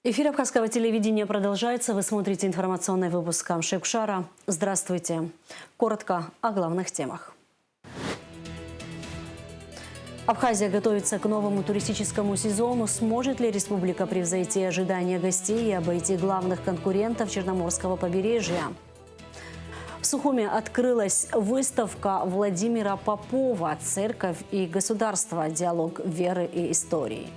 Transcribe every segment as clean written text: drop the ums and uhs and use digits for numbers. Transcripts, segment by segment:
Эфир Абхазского телевидения продолжается. Вы смотрите информационный выпуск Камши-Кушара. Здравствуйте. Коротко о главных темах. Абхазия готовится к новому туристическому сезону. Сможет ли республика превзойти ожидания гостей и обойти главных конкурентов Черноморского побережья? В Сухуме открылась выставка Владимира Попова «Церковь и государство. Диалог веры и истории».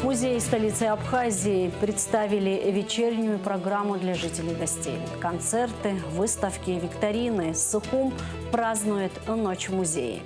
Музей столицы Абхазии представили вечернюю программу для жителей и гостей. Концерты, выставки, викторины. Сухум празднует Ночь в музее.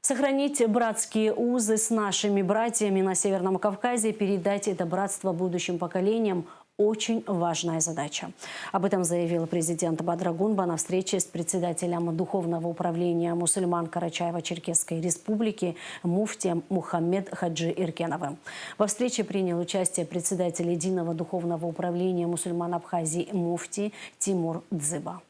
Сохранить братские узы с нашими братьями на Северном Кавказе, передать это братство будущим поколениям – очень важная задача. Об этом заявил президент Бадрагунба на встрече с председателем Духовного управления мусульман Карачаево-Черкесской республики муфтием Мухаммед Хаджи Иркеновым. Во встрече принял участие председатель Единого Духовного управления мусульман Абхазии муфти Тимур Дзыба.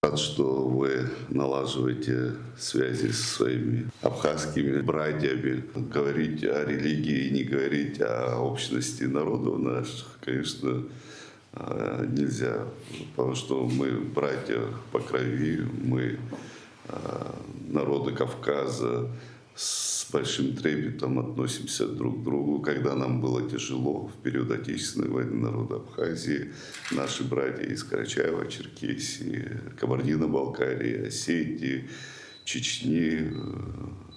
Рад, что вы налаживаете связи со своими абхазскими братьями. Говорить о религии, не говорить о общности народов наших, конечно, нельзя. Потому что мы братья по крови, мы народы Кавказа, с большим трепетом относимся друг к другу. Когда нам было тяжело в период Отечественной войны народа Абхазии, наши братья из Карачаева-Черкесии, Кабардино-Балкарии, Осетии, Чечни,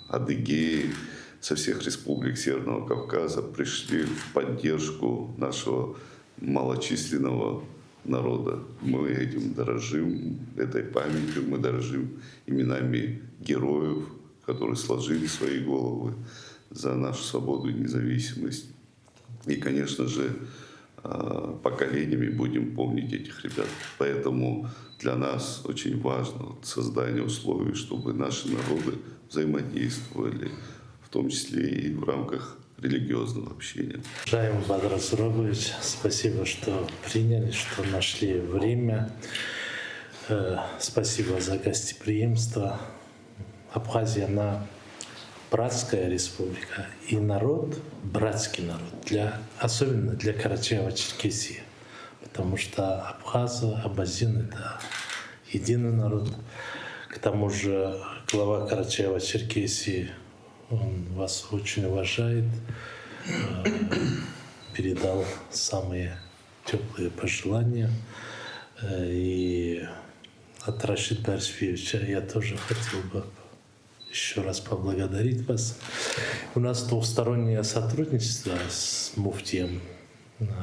Адыгеи, со всех республик Северного Кавказа пришли в поддержку нашего малочисленного народа. Мы этим дорожим, этой памятью, мы дорожим именами героев, которые сложили свои головы за нашу свободу и независимость. И, конечно же, поколениями будем помнить этих ребят. Поэтому для нас очень важно создание условий, чтобы наши народы взаимодействовали, в том числе и в рамках религиозного общения. Уважаемый Бадрат Зурабович, спасибо, что приняли, что нашли время. Спасибо за гостеприимство. Абхазия, она братская республика, и народ, братский народ, особенно для Карачаева-Черкесии, потому что абхазы, абазины — это единый народ. К тому же глава Карачаева-Черкесии, он вас очень уважает, передал самые теплые пожелания. И от Рашида Барсфевича я тоже хотел бы еще раз поблагодарить вас. У нас двухстороннее сотрудничество с муфтием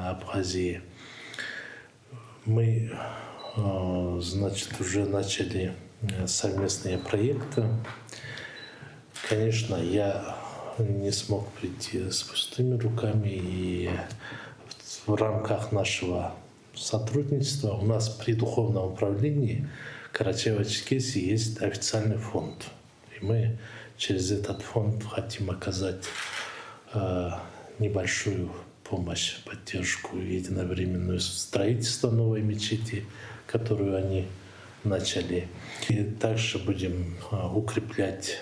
Абхазии. Мы, значит, уже начали совместные проекты. Конечно, я не смог прийти с пустыми руками, и в рамках нашего сотрудничества у нас при Духовном управлении Карачаево-Черкесии есть официальный фонд. И мы через этот фонд хотим оказать небольшую помощь, поддержку и единовременное строительство новой мечети, которую они начали. И также будем укреплять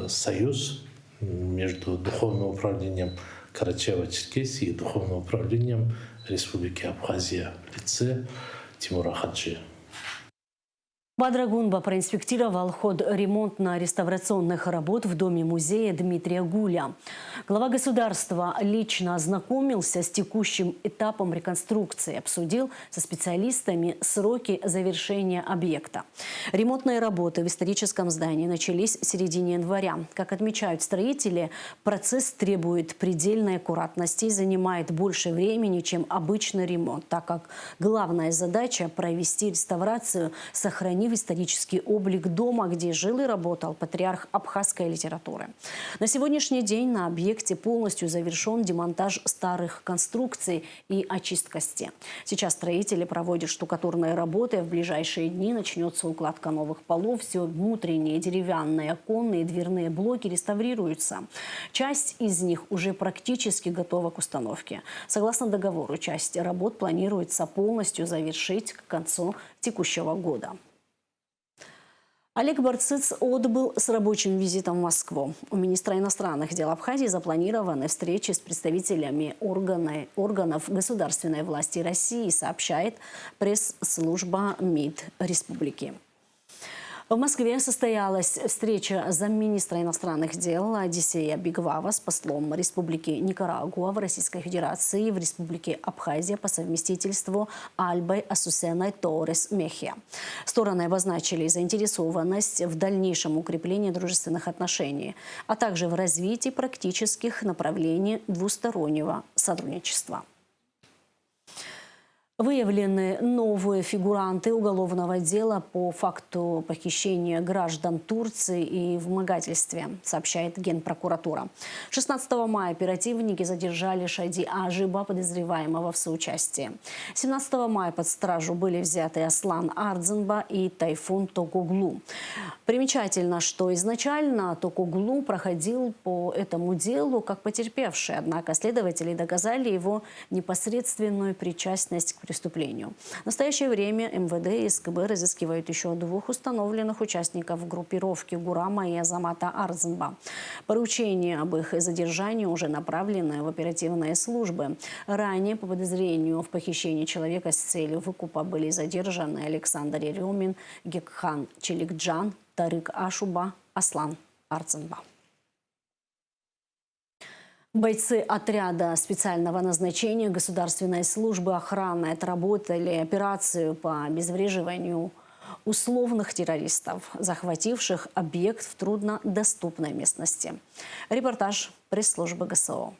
союз между Духовным управлением Карачаева-Черкесии и Духовным управлением Республики Абхазия в лице Тимура Хаджи. Бадрагунба проинспектировал ход ремонтно-реставрационных работ в доме-музея Дмитрия Гуля. Глава государства лично ознакомился с текущим этапом реконструкции, обсудил со специалистами сроки завершения объекта. Ремонтные работы в историческом здании начались в середине января. Как отмечают строители, процесс требует предельной аккуратности и занимает больше времени, чем обычный ремонт, так как главная задача – провести реставрацию, сохранив исторический облик дома, где жил и работал патриарх абхазской литературы. На сегодняшний день на объекте полностью завершен демонтаж старых конструкций и очистка стен. Сейчас строители проводят штукатурные работы. В ближайшие дни начнется укладка новых полов. Все внутренние деревянные, оконные, дверные блоки реставрируются. Часть из них уже практически готова к установке. Согласно договору, часть работ планируется полностью завершить к концу текущего года. Олег Барциц отбыл с рабочим визитом в Москву. У министра иностранных дел Абхазии запланированы встречи с представителями органов государственной власти России, сообщает пресс-служба МИД республики. В Москве состоялась встреча замминистра иностранных дел Одиссея Бигвава с послом Республики Никарагуа в Российской Федерации в Республике Абхазия по совместительству Альбой Асусеной Торрес Мехия. Стороны обозначили заинтересованность в дальнейшем укреплении дружественных отношений, а также в развитии практических направлений двустороннего сотрудничества. Выявлены новые фигуранты уголовного дела по факту похищения граждан Турции и вымогательстве, сообщает Генпрокуратура. 16 мая оперативники задержали Шади Ажиба, подозреваемого в соучастии. 17 мая под стражу были взяты Аслан Ардзенба и Тайфун Токуглу. Примечательно, что изначально Токуглу проходил по этому делу как потерпевший, однако следователи доказали его непосредственную причастность к преступлению. В настоящее время МВД и СКБ разыскивают еще 2 установленных участников группировки Гурама и Азамата Ардзенба. Поручения об их задержании уже направлены в оперативные службы. Ранее по подозрению в похищении человека с целью выкупа были задержаны Александр Еремин, Гекхан Челикджан, Тарык Ашуба, Аслан Ардзенба. Бойцы отряда специального назначения Государственной службы охраны отработали операцию по обезвреживанию условных террористов, захвативших объект в труднодоступной местности. Репортаж пресс-службы ГСО.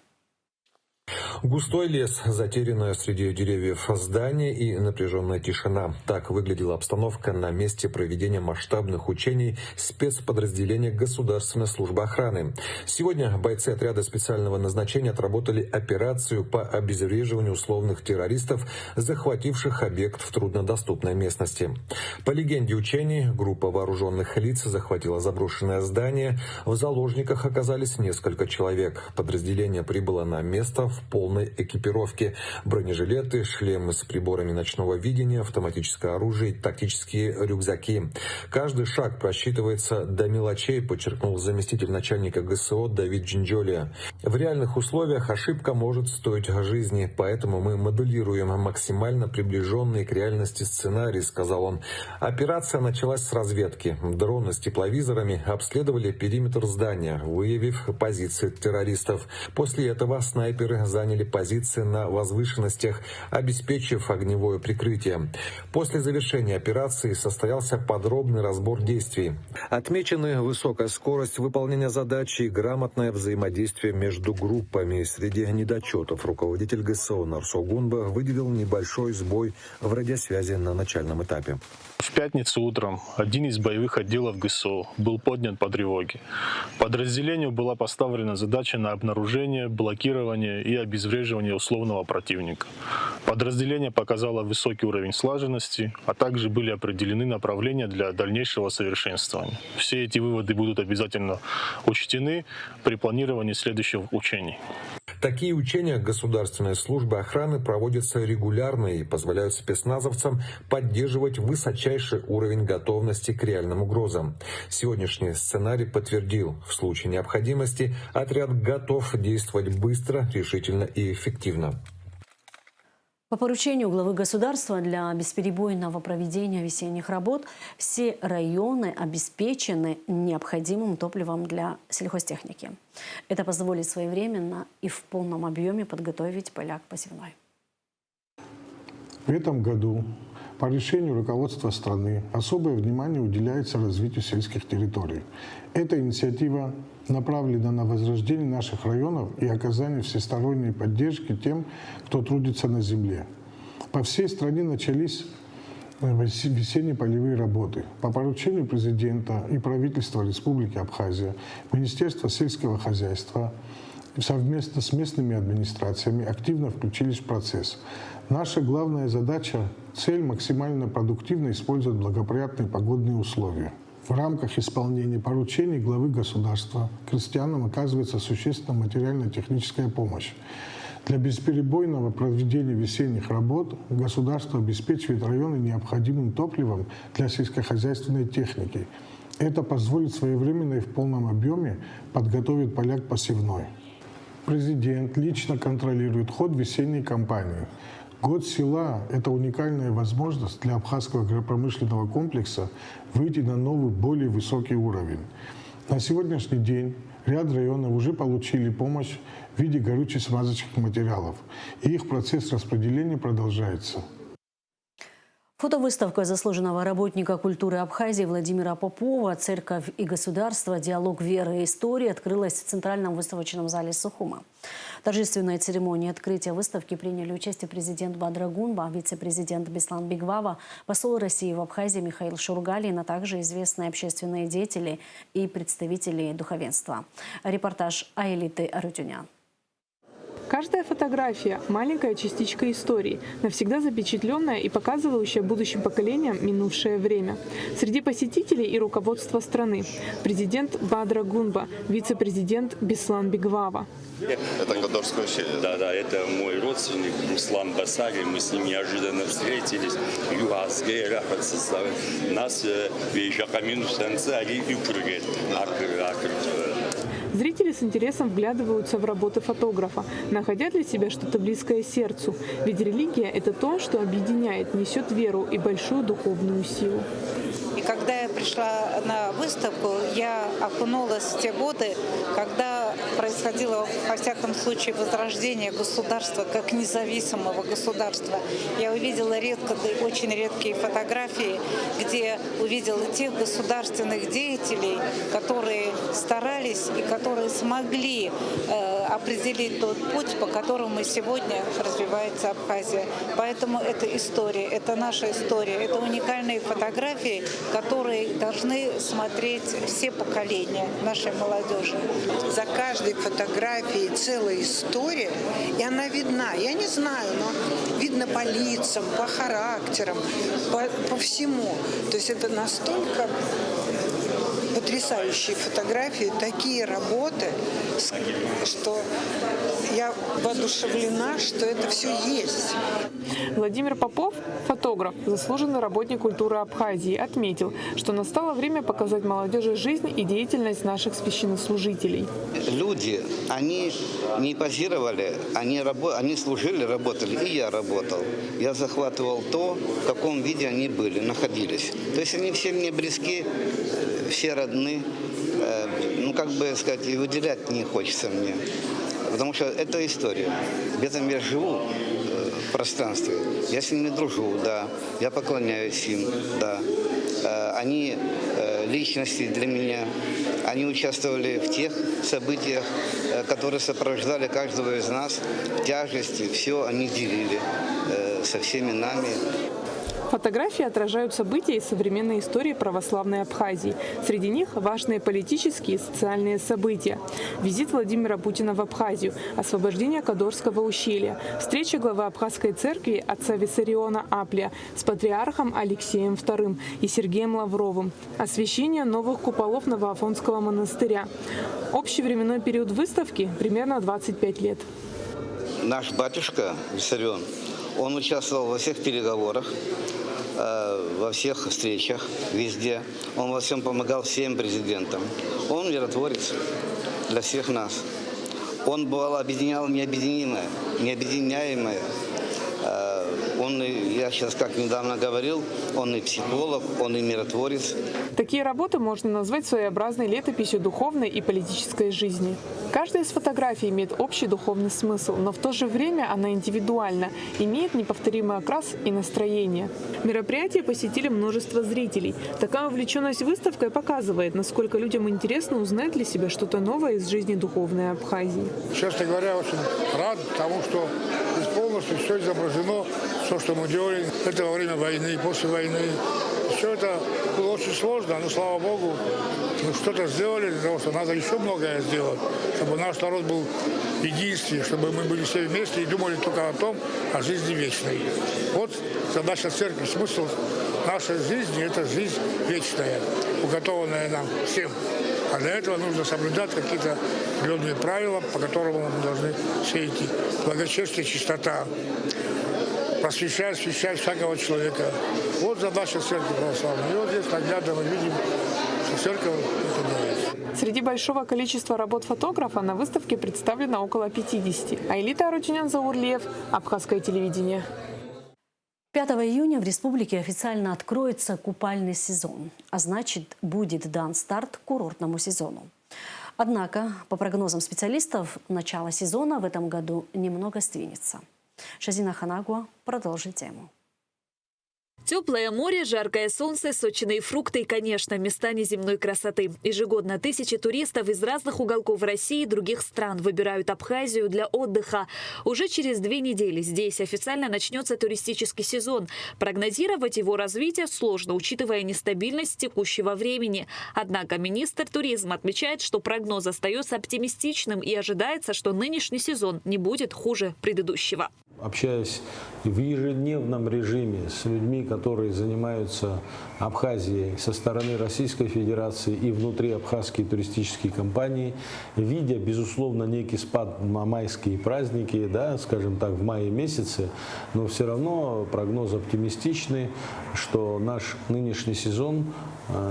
Густой лес, затерянное среди деревьев здание и напряженная тишина. Так выглядела обстановка на месте проведения масштабных учений спецподразделения Государственной службы охраны. Сегодня бойцы отряда специального назначения отработали операцию по обезвреживанию условных террористов, захвативших объект в труднодоступной местности. По легенде учений, группа вооруженных лиц захватила заброшенное здание. В заложниках оказались несколько человек. Подразделение прибыло на место в полной экипировке. Бронежилеты, шлемы с приборами ночного видения, автоматическое оружие, тактические рюкзаки. Каждый шаг просчитывается до мелочей, подчеркнул заместитель начальника ГСО Давид Джинджолия. В реальных условиях ошибка может стоить жизни, поэтому мы моделируем максимально приближенный к реальности сценарий, сказал он. Операция началась с разведки. Дроны с тепловизорами обследовали периметр здания, выявив позиции террористов. После этого снайперы заняли позиции на возвышенностях, обеспечив огневое прикрытие. После завершения операции состоялся подробный разбор действий. Отмечены высокая скорость выполнения задачи и грамотное взаимодействие между группами. Среди недочетов руководитель ГСО Нарсо Гунба выделил небольшой сбой в радиосвязи на начальном этапе. В пятницу утром один из боевых отделов ГСО был поднят по тревоге. Подразделению была поставлена задача на обнаружение, блокирование и обезвреживание условного противника. Подразделение показало высокий уровень слаженности, а также были определены направления для дальнейшего совершенствования. Все эти выводы будут обязательно учтены при планировании следующих учений. Такие учения Государственной службы охраны проводятся регулярно и позволяют спецназовцам поддерживать высочайший уровень готовности к реальным угрозам. Сегодняшний сценарий подтвердил, в случае необходимости отряд готов действовать быстро, решительно и эффективно. По поручению главы государства для бесперебойного проведения весенних работ все районы обеспечены необходимым топливом для сельхозтехники. Это позволит своевременно и в полном объеме подготовить поля к посевной. В этом году по решению руководства страны особое внимание уделяется развитию сельских территорий. Эта инициатива направлена на возрождение наших районов и оказание всесторонней поддержки тем, кто трудится на земле. По всей стране начались весенние полевые работы. По поручению президента и правительства Республики Абхазия, Министерство сельского хозяйства совместно с местными администрациями активно включились в процесс. Наша главная задача – цель максимально продуктивно использовать благоприятные погодные условия. В рамках исполнения поручений главы государства крестьянам оказывается существенная материально-техническая помощь. Для бесперебойного проведения весенних работ государство обеспечивает районы необходимым топливом для сельскохозяйственной техники. Это позволит своевременно и в полном объеме подготовить поля к посевной. Президент лично контролирует ход весенней кампании. Год села – это уникальная возможность для абхазского агропромышленного комплекса выйти на новый, более высокий уровень. На сегодняшний день ряд районов уже получили помощь в виде горюче-смазочных материалов, и их процесс распределения продолжается. Фотовыставка заслуженного работника культуры Абхазии Владимира Попова «Церковь и государство. Диалог веры и истории» открылась в Центральном выставочном зале Сухума. В торжественной церемонии открытия выставки приняли участие президент Бадра Гунба, вице-президент Беслан Бигвава, посол России в Абхазии Михаил Шургалин, а также известные общественные деятели и представители духовенства. Репортаж Аэлиты Арутюнян. Каждая фотография – маленькая частичка истории, навсегда запечатленная и показывающая будущим поколениям минувшее время. Среди посетителей и руководства страны – президент Бадра Гунба, вице-президент Беслан Бигвава. Это Кадорское ущелье. Да, это мой родственник Руслан Басари. Мы с ним неожиданно встретились. Нас Зрители с интересом вглядываются в работы фотографа, находя для себя что-то близкое сердцу. Ведь религия – это то, что объединяет, несет веру и большую духовную силу. И когда я пришла на выставку, я окунулась в те годы, когда происходило, во всяком случае, возрождение государства как независимого государства. Я увидела очень редкие фотографии, где увидела тех государственных деятелей, которые старались и которые смогли определить тот путь, по которому сегодня развивается Абхазия. Поэтому это история, это наша история, это уникальные фотографии, которые должны смотреть все поколения нашей молодежи. За каждой фотографией целая история, и она видна. Я не знаю, но видно по лицам, по характерам, по всему. То есть это настолько потрясающие фотографии, такие работы, что я воодушевлена, что это все есть. Владимир Попов, фотограф, заслуженный работник культуры Абхазии, отметил, что настало время показать молодежи жизнь и деятельность наших священнослужителей. Люди, они не позировали, они служили, работали, и я работал. Я захватывал то, в каком виде они были, находились. То есть они все мне близки, все родны. И выделять не хочется мне. Потому что это история. В этом я живу в пространстве. Я с ними дружу, да. Я поклоняюсь им, да. Они личности для меня. Они участвовали в тех событиях, которые сопровождали каждого из нас. В тяжести все они делили со всеми нами. Фотографии отражают события из современной истории православной Абхазии. Среди них важные политические и социальные события. Визит Владимира Путина в Абхазию, освобождение Кадорского ущелья, встреча главы Абхазской церкви отца Виссариона Аплия с патриархом Алексеем II и Сергеем Лавровым, освящение новых куполов Новоафонского монастыря. Общий временной период выставки – примерно 25 лет. Наш батюшка Виссарион, он участвовал во всех переговорах, во всех встречах, везде. Он во всем помогал всем президентам. Он миротворец для всех нас. Он, бывало, объединял необъединимое, необъединяемое. Я сейчас, как недавно говорил, он и психолог, он и миротворец. Такие работы можно назвать своеобразной летописью духовной и политической жизни. Каждая из фотографий имеет общий духовный смысл, но в то же время она индивидуальна, имеет неповторимый окрас и настроение. Мероприятие посетили множество зрителей. Такая увлеченность выставкой показывает, насколько людям интересно узнать для себя что-то новое из жизни духовной Абхазии. Честно говоря, очень рад тому, что здесь полностью все изображено, все, что мы делали. Это во время войны, после войны. Все это было очень сложно, но, слава Богу, мы что-то сделали для того, что надо еще многое сделать, чтобы наш народ был в единстве, чтобы мы были все вместе и думали только о жизни вечной. Вот задача церкви, смысл нашей жизни – это жизнь вечная, уготованная нам всем. А для этого нужно соблюдать какие-то определенные правила, по которым мы должны все идти. Благочестие, чистота, просвещать, освещать всякого человека. Вот задача церкви православной. И вот здесь наглядно мы видим, церковь это делает. Среди большого количества работ фотографа на выставке представлено около 50. Айлита Арутюнян, Заурлиев, Абхазское телевидение. 5 июня в республике официально откроется купальный сезон, а значит, будет дан старт курортному сезону. Однако, по прогнозам специалистов, начало сезона в этом году немного сдвинется. Шазина Ханагуа продолжит тему. Теплое море, жаркое солнце, сочные фрукты и, конечно, места неземной красоты. Ежегодно тысячи туристов из разных уголков России и других стран выбирают Абхазию для отдыха. Уже через 2 недели здесь официально начнется туристический сезон. Прогнозировать его развитие сложно, учитывая нестабильность текущего времени. Однако министр туризма отмечает, что прогноз остается оптимистичным и ожидается, что нынешний сезон не будет хуже предыдущего. Общаясь в ежедневном режиме с людьми, которые занимаются Абхазией со стороны Российской Федерации и внутри абхазские туристические компании, видя, безусловно, некий спад на майские праздники, да, скажем так, в мае месяце, но все равно прогноз оптимистичный, что наш нынешний сезон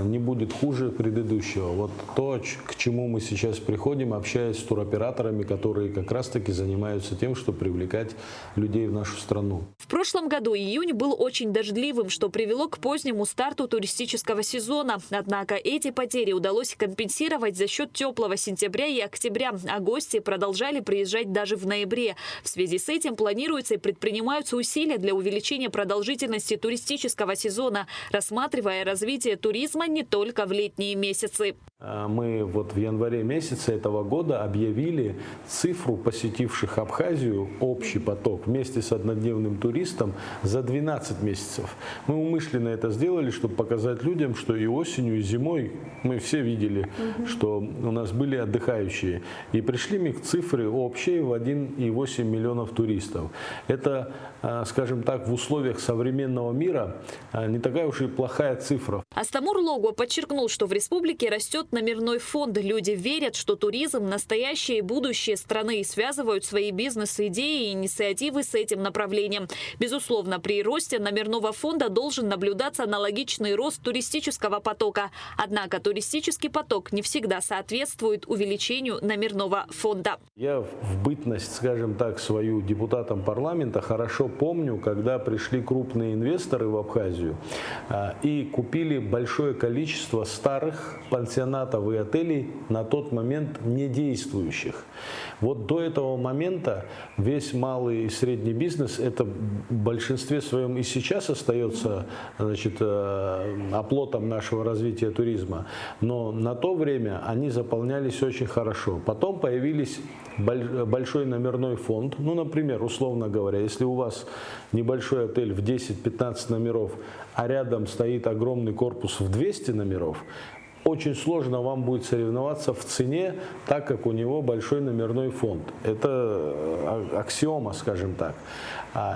не будет хуже предыдущего. Вот то, к чему мы сейчас приходим, общаясь с туроператорами, которые как раз-таки занимаются тем, чтобы привлекать людей в нашу страну. В прошлом году июнь был очень дождливым, что привело к позднему старту туристического сезона. Однако эти потери удалось компенсировать за счет теплого сентября и октября, а гости продолжали приезжать даже в ноябре. В связи с этим планируется и предпринимаются усилия для увеличения продолжительности туристического сезона, рассматривая развитие туризма не только в летние месяцы. Мы вот в январе месяце этого года объявили цифру посетивших Абхазию, общий поток, вместе с однодневным туристом за 12 месяцев. Мы умышленно это сделали, чтобы показать людям, что и осенью, и зимой мы все видели, что у нас были отдыхающие. И пришли мы к цифре общей в 1,8 миллионов туристов. Это, скажем так, в условиях современного мира не такая уж и плохая цифра. Астамур Логуа подчеркнул, что в республике растет номерной фонд. Люди верят, что туризм – настоящее и будущее страны и связывают свои бизнес-идеи и инициативы с этим направлением. Безусловно, при росте номерного фонда должен наблюдаться аналогичный рост туристического потока. Однако туристический поток не всегда соответствует увеличению номерного фонда. Я в бытность, скажем так, свою депутатом парламента хорошо помню, когда пришли крупные инвесторы в Абхазию и купили большое количество старых пансионатов и отелей, на тот момент не действующих. Вот до этого момента весь малый и средний бизнес, это в большинстве своем и сейчас остается, значит, оплотом нашего развития туризма, но на то время они заполнялись очень хорошо. Потом появились большой номерной фонд, ну, например, условно говоря, если у вас небольшой отель в 10-15 номеров, а рядом стоит огромный корпус в 200 номеров, очень сложно вам будет соревноваться в цене, так как у него большой номерной фонд. Это аксиома, скажем так.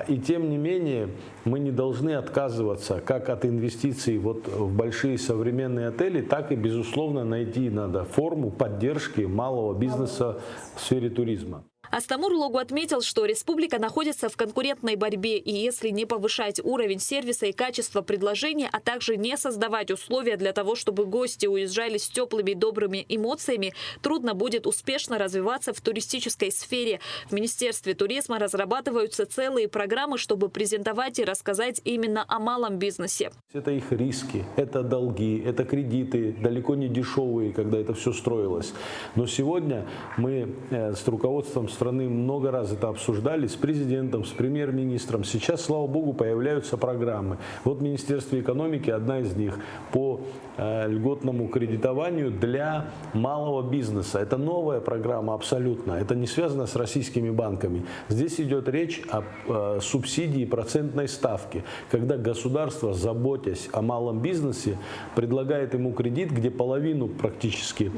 И тем не менее, мы не должны отказываться как от инвестиций вот в большие современные отели, так и, безусловно, найти надо форму поддержки малого бизнеса в сфере туризма. Астамур Логуа отметил, что республика находится в конкурентной борьбе, и если не повышать уровень сервиса и качество предложения, а также не создавать условия для того, чтобы гости уезжали с теплыми и добрыми эмоциями, трудно будет успешно развиваться в туристической сфере. В Министерстве туризма разрабатываются целые программы, чтобы презентовать и рассказать именно о малом бизнесе. Это их риски, это долги, это кредиты, далеко не дешевые, когда это все строилось. Но сегодня мы с руководством страны много раз это обсуждали, с президентом, с премьер-министром. Сейчас, слава богу, появляются программы. Вот Министерство экономики одна из них по льготному кредитованию для малого бизнеса. Это новая программа абсолютно. Это не связано с российскими банками. Здесь идет речь о субсидии процентной ставки, когда государство, заботясь о малом бизнесе, предлагает ему кредит, где половину практически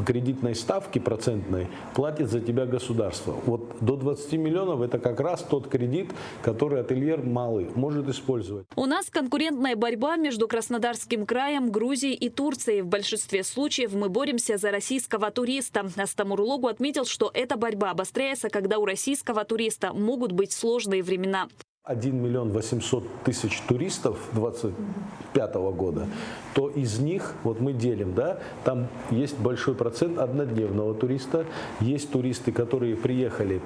кредитной ставки процентной платит за тебя государство. Вот до 20 миллионов это как раз тот кредит, который ательер малый может использовать. У нас конкурентная борьба между Краснодарским краем, Грузией и Турцией. В большинстве случаев мы боремся за российского туриста. Астамур Логуа отметил, что эта борьба обостряется, когда у российского туриста могут быть сложные времена. 1 800 000 туристов 2025 года, то из них, вот мы делим, да, там есть большой процент однодневного туриста, есть туристы, которые приехали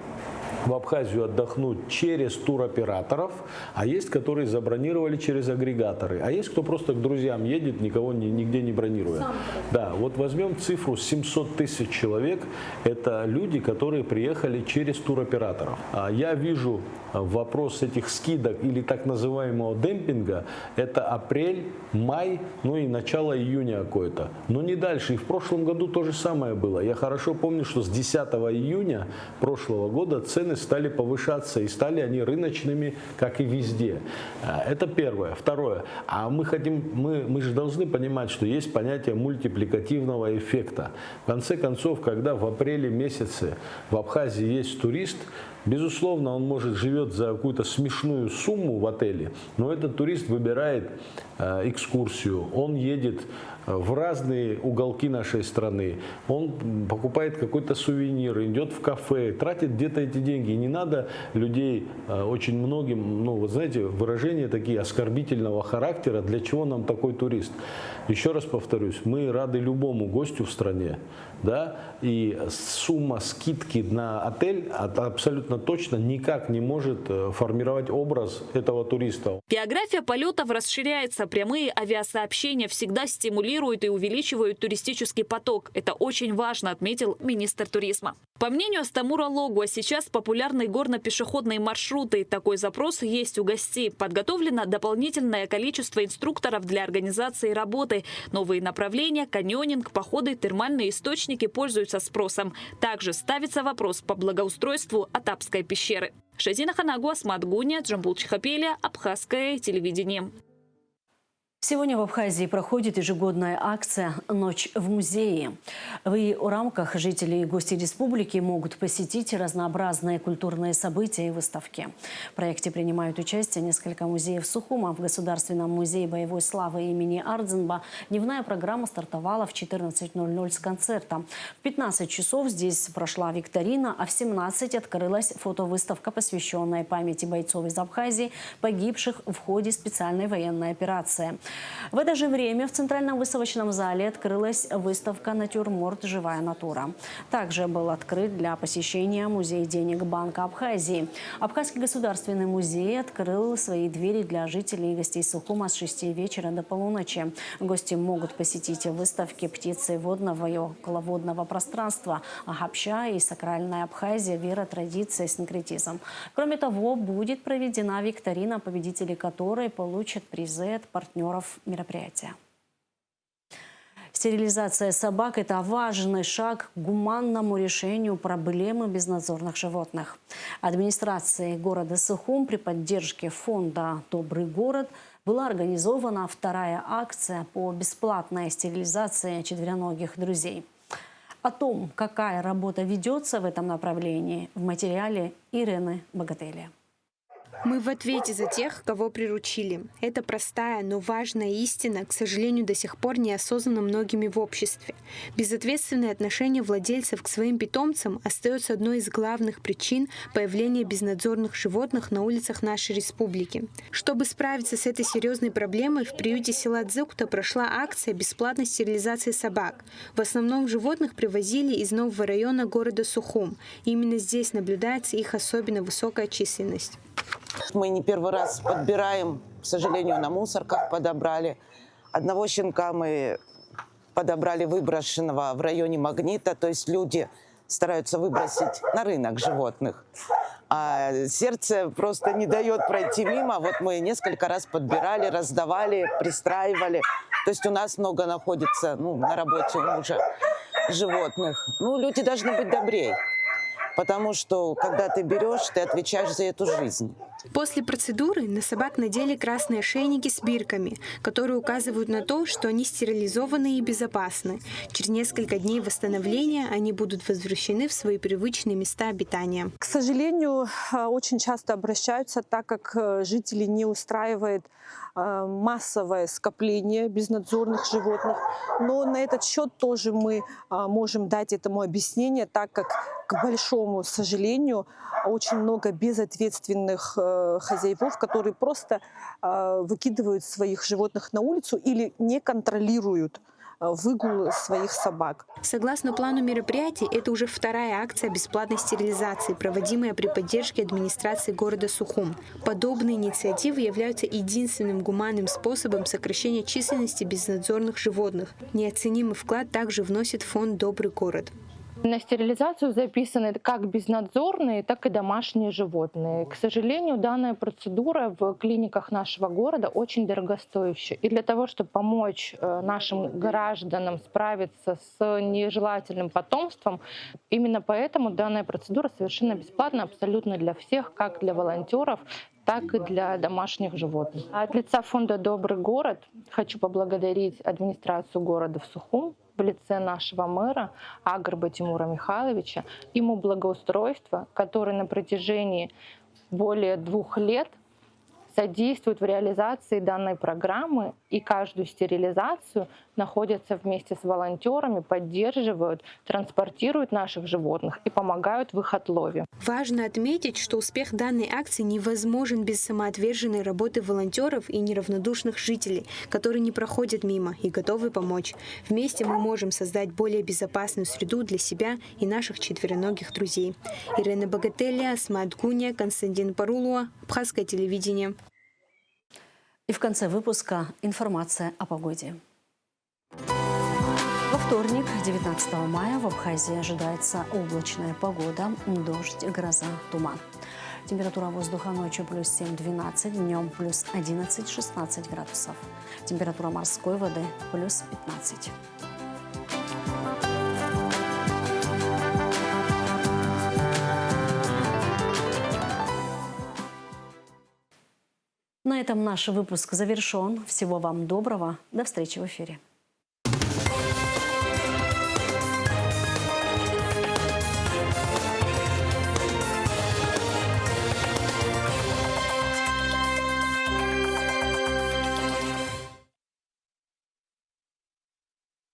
в Абхазию отдохнуть через туроператоров, а есть, которые забронировали через агрегаторы, а есть, кто просто к друзьям едет, никого нигде не бронируя. Да, вот возьмем цифру 700 000 человек, это люди, которые приехали через туроператоров. Я вижу вопрос этих скидок или так называемого демпинга, это апрель, май, ну и начало июня какое-то. Но не дальше. И в прошлом году то же самое было. Я хорошо помню, что с 10 июня прошлого года цены стали повышаться, и стали они рыночными, как и везде. Это первое. Второе. А мы же должны понимать, что есть понятие мультипликативного эффекта. В конце концов, когда в апреле месяце в Абхазии есть турист, безусловно, он, может, живет за какую-то смешную сумму в отеле, но этот турист выбирает экскурсию, он едет в разные уголки нашей страны, он покупает какой-то сувенир, идет в кафе, тратит где-то эти деньги. И не надо людей очень многим, ну, вот знаете, выражения такие оскорбительного характера, для чего нам такой турист. Еще раз повторюсь, мы рады любому гостю в стране, да, и сумма скидки на отель абсолютно точно никак не может формировать образ этого туриста. География полетов расширяется, прямые авиасообщения всегда стимулируют и увеличивают туристический поток. Это очень важно, отметил министр туризма. По мнению Астамура Логуа, сейчас популярны горно-пешеходные маршруты. Такой запрос есть у гостей. Подготовлено дополнительное количество инструкторов для организации работы. Новые направления, каньонинг, походы, термальные источники пользуются спросом. Также ставится вопрос по благоустройству Атапской пещеры. Шазина Ханагу, Асмат Гуня, Джамбул Чхапеля, Абхазское телевидение. Сегодня в Абхазии проходит ежегодная акция «Ночь в музее». В ее рамках жители и гости республики могут посетить разнообразные культурные события и выставки. В проекте принимают участие несколько музеев Сухума. В Государственном музее боевой славы имени Ардзинба дневная программа стартовала в 14:00 с концертом. В 15 часов здесь прошла викторина, а в 17 открылась фотовыставка, посвященная памяти бойцов из Абхазии, погибших в ходе специальной военной операции. В это же время в Центральном выставочном зале открылась выставка «Натюрморт. Живая натура». Также был открыт для посещения музей денег Банка Абхазии. Абхазский государственный музей открыл свои двери для жителей и гостей Сухума с 6 вечера до полуночи. Гости могут посетить выставки птицы водного и околоводного пространства, Агапща и сакральная Абхазия, вера, традиция, синкретизм. Кроме того, будет проведена викторина, победители которой получат призы от партнеров мероприятия. Стерилизация собак – это важный шаг к гуманному решению проблемы безнадзорных животных. Администрацией города Сухум при поддержке фонда «Добрый город» была организована вторая акция по бесплатной стерилизации четвероногих друзей. О том, какая работа ведется в этом направлении, в материале Ирины Богатели. Мы в ответе за тех, кого приручили. Это простая, но важная истина, к сожалению, до сих пор не осознана многими в обществе. Безответственное отношение владельцев к своим питомцам остается одной из главных причин появления безнадзорных животных на улицах нашей республики. Чтобы справиться с этой серьезной проблемой, в приюте села Дзукта прошла акция бесплатной стерилизации собак. В основном животных привозили из нового района города Сухум. И именно здесь наблюдается их особенно высокая численность. Мы не первый раз подбираем, к сожалению, на мусорках подобрали. Одного щенка мы подобрали выброшенного в районе Магнита, то есть люди стараются выбросить на рынок животных. А сердце просто не дает пройти мимо. Вот мы несколько раз подбирали, раздавали, пристраивали. То есть у нас много находится на работе у мужа животных. Люди должны быть добрее. Потому что, когда ты берешь, ты отвечаешь за эту жизнь. После процедуры на собак надели красные ошейники с бирками, которые указывают на то, что они стерилизованы и безопасны. Через несколько дней восстановления они будут возвращены в свои привычные места обитания. К сожалению, очень часто обращаются, так как жители не устраивает массовое скопление безнадзорных животных. Но на этот счет тоже мы можем дать этому объяснение, так как, к большому сожалению, очень много безответственных хозяевов, которые просто выкидывают своих животных на улицу или не контролируют выгул своих собак. Согласно плану мероприятий, это уже вторая акция бесплатной стерилизации, проводимая при поддержке администрации города Сухум. Подобные инициативы являются единственным гуманным способом сокращения численности безнадзорных животных. Неоценимый вклад также вносит фонд «Добрый город». На стерилизацию записаны как безнадзорные, так и домашние животные. К сожалению, данная процедура в клиниках нашего города очень дорогостоящая. И для того, чтобы помочь нашим гражданам справиться с нежелательным потомством, именно поэтому данная процедура совершенно бесплатна абсолютно для всех, как для волонтеров, так и для домашних животных. От лица фонда «Добрый город» хочу поблагодарить администрацию города в Сухум в лице нашего мэра Агрба Тимура Михайловича, ему благоустройство, который на протяжении более 2 лет содействует в реализации данной программы, и каждую стерилизацию находятся вместе с волонтерами, поддерживают, транспортируют наших животных и помогают в их отлове. Важно отметить, что успех данной акции невозможен без самоотверженной работы волонтеров и неравнодушных жителей, которые не проходят мимо и готовы помочь. Вместе мы можем создать более безопасную среду для себя и наших четвероногих друзей. Ирина Богателя, Асмат Гуня, Константин Парулуа, Абхазское телевидение. И в конце выпуска информация о погоде. Во вторник, 19 мая, в Абхазии ожидается облачная погода, дождь, гроза, туман. Температура воздуха ночью плюс 7-12, днем плюс 11-16 градусов. Температура морской воды плюс 15. На этом наш выпуск завершен. Всего вам доброго. До встречи в эфире.